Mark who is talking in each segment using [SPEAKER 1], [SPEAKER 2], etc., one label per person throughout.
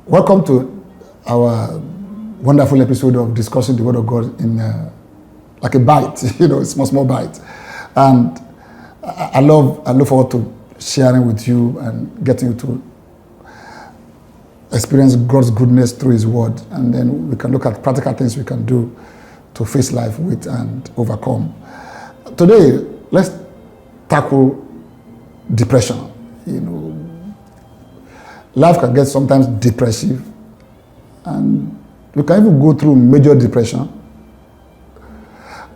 [SPEAKER 1] Welcome to our wonderful episode of discussing the Word of God in like a bite, small bite. And I look forward to sharing with you and getting you to experience God's goodness through His Word. And then we can look at practical things we can do to face life with and overcome. Today, let's tackle depression. Life can get sometimes depressive, and we can even go through major depression,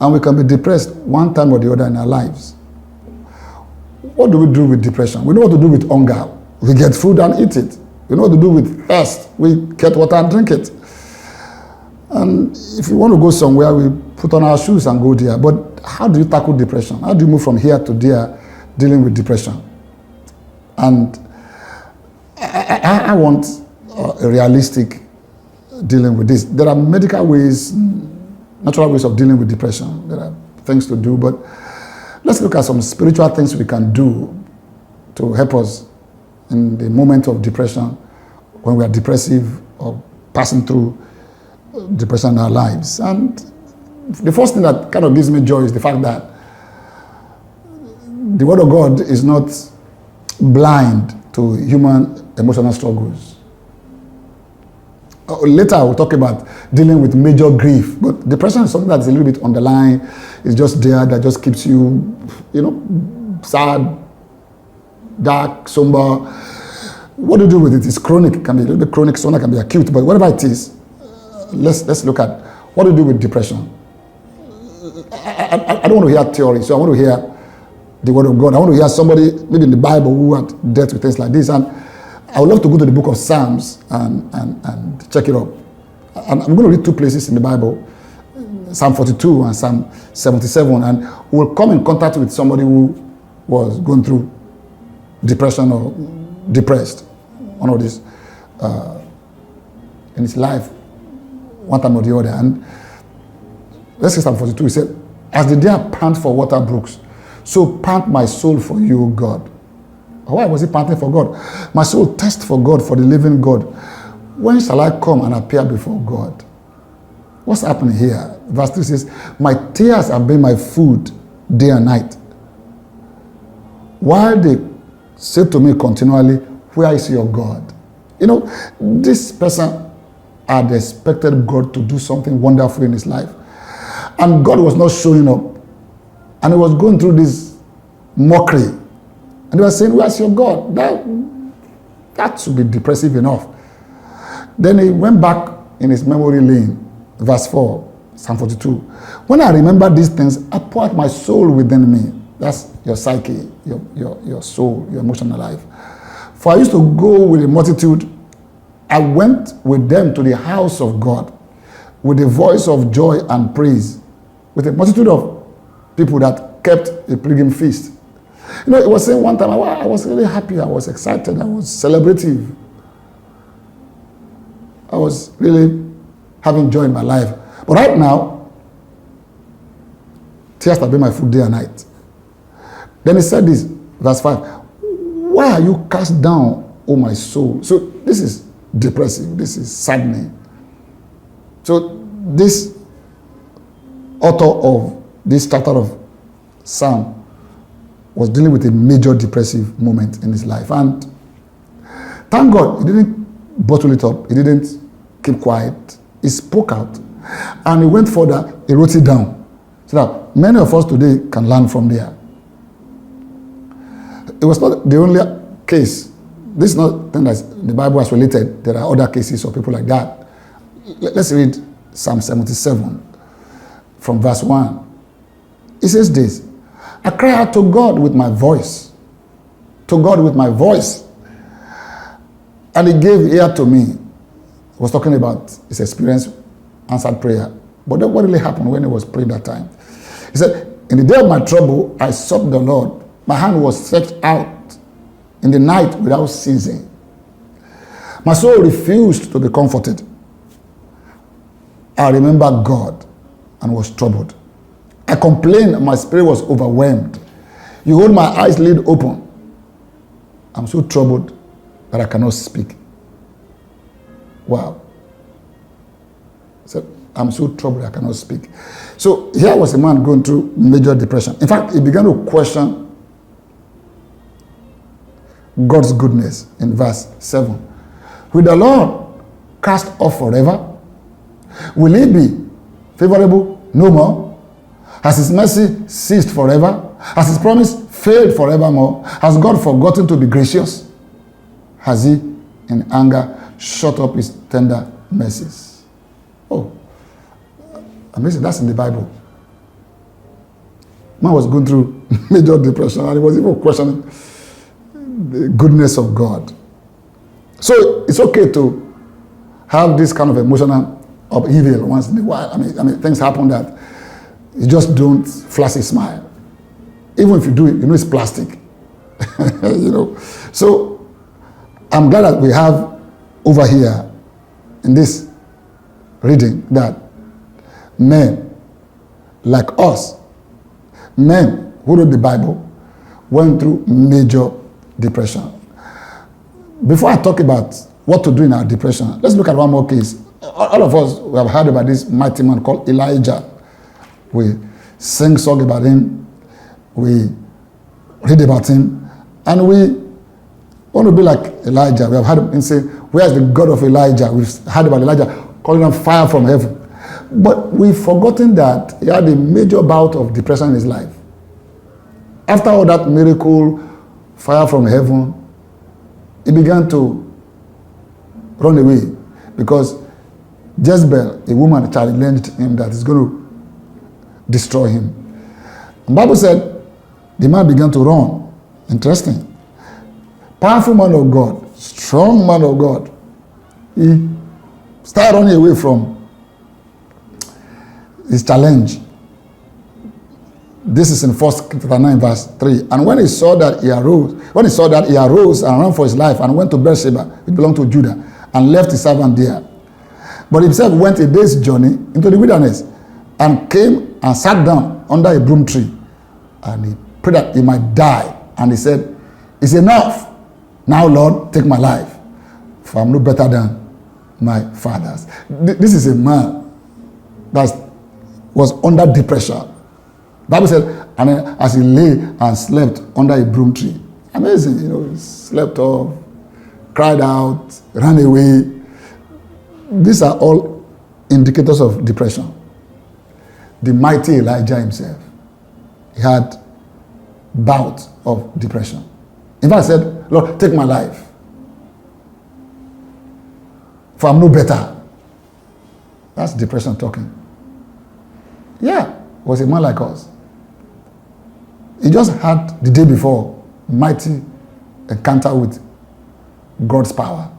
[SPEAKER 1] and we can be depressed one time or the other in our lives. What do we do with depression? We know what to do with hunger. We get food and eat it. We know what to do with thirst. We get water and drink it. And if we want to go somewhere, we put on our shoes and go there. But how do you tackle depression? How do you move from here to there dealing with depression? And I want a realistic dealing with this. There are medical ways, natural ways of dealing with depression. There are things to do, but let's look at some spiritual things we can do to help us in the moment of depression, when we are depressive or passing through depression in our lives. And the first thing that kind of gives me joy is the fact that the Word of God is not blind to human emotional struggles. Later I will talk about dealing with major grief, but depression is something that's a little bit underlying. It's just there, that just keeps you, sad, dark, somber. What do you do with it? It's chronic. It can be a little bit chronic, sometimes can be acute, but whatever it is, let's look at what do you do with depression. I don't want to hear theory, so I want to hear the Word of God. I want to hear somebody, maybe in the Bible, who had dealt with things like this. And I would love to go to the book of Psalms and check it up. And I'm going to read two places in the Bible, Psalm 42 and Psalm 77, and we'll come in contact with somebody who was going through depression or depressed, one of these, in his life, one time or the other. And let's say Psalm 42, he said, "As the deer pant for water brooks, so pant my soul for you, God." Why was he panting for God? My soul thirsts for God, for the living God. When shall I come and appear before God? What's happening here? Verse 3 says, "My tears have been my food day and night, while they say to me continually, where is your God?" This person had expected God to do something wonderful in his life, and God was not showing up, and he was going through this mockery. And they were saying, where's your God? That should be depressive enough. Then he went back in his memory lane. Verse 4, Psalm 42. "When I remember these things, I pour out my soul within me." That's your psyche, your soul, your emotional life. "For I used to go with a multitude. I went with them to the house of God with a voice of joy and praise." With a multitude of people that kept a pilgrim feast. It was saying one time, I was really happy, I was excited, I was celebrative. I was really having joy in my life. But right now, tears have been my food day and night. Then he said this, verse 5, "Why are you cast down, O my soul?" So this is depressing, this is saddening. So this author of this chapter of Psalm was dealing with a major depressive moment in his life. And thank God, he didn't bottle it up. He didn't keep quiet. He spoke out. And he went further. He wrote it down. So that many of us today can learn from there. It was not the only case. This is not thing that the Bible has related. There are other cases of people like that. Let's read Psalm 77 from verse 1. It says this, "I cry out to God with my voice, to God with my voice, and He gave ear to me." He was talking about his experience, answered prayer. But then what really happened when he was praying that time? He said, "In the day of my trouble, I sought the Lord. My hand was stretched out in the night without ceasing. My soul refused to be comforted. I remembered God and was troubled. I complained and my spirit was overwhelmed. You hold my eyes laid open. I'm so troubled that I cannot speak." Wow. So I'm so troubled I cannot speak. So here was a man going through major depression. In fact, he began to question God's goodness in verse 7. Will the Lord cast off forever? Will he be favorable no more? Has his mercy ceased forever? Has his promise failed forevermore? Has God forgotten to be gracious? Has he in anger shut up his tender mercies? Oh, amazing. That's in the Bible. Man was going through major depression and he was even questioning the goodness of God. So it's okay to have this kind of emotional upheaval once in a while. I mean, things happen that you just don't flash a smile. Even if you do it, you know it's plastic. You know. So I'm glad that we have over here in this reading that men like us, men who wrote the Bible, went through major depression. Before I talk about what to do in our depression, let's look at one more case. All of us we have heard about this mighty man called Elijah. We sing song about him, we read about him, and we want to be like Elijah. We have heard him say, where's the God of Elijah? We've heard about Elijah calling down fire from heaven. But we've forgotten that he had a major bout of depression in his life. After all that miracle, fire from heaven, he began to run away because Jezebel, a woman, challenged him that is going to destroy him. The Bible said the man began to run. Interesting. Powerful man of God, strong man of God. He started running away from his challenge. This is in 1 chapter 9, verse 3. And when he saw that he arose and ran for his life and went to Beersheba, which belonged to Judah, and left his servant there. But himself went a day's journey into the wilderness and came and sat down under a broom tree. And he prayed that he might die. And he said, it's enough. Now, Lord, take my life, for I'm no better than my fathers. This is a man that was under depression. The Bible said, and as he lay and slept under a broom tree. Amazing, you know, he slept off, cried out, ran away. These are all indicators of depression. The mighty Elijah himself, he had bouts of depression. In fact, he said, Lord, take my life, for I'm no better. That's depression talking. Yeah, was a man like us. He just had the day before mighty encounter with God's power.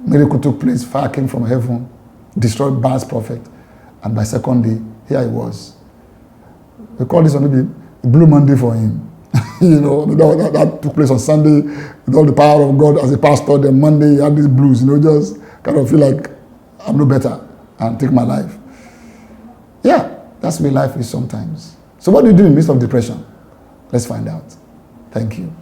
[SPEAKER 1] Miracle took place, fire came from heaven, destroyed Baal's prophet, and by second day, here he was. We call this maybe Blue Monday for him. You know, that took place on Sunday with all the power of God as a pastor. Then Monday, he had these blues, you know, just kind of feel like I'm no better and take my life. Yeah, that's the way life is sometimes. So what do you do in the midst of depression? Let's find out. Thank you.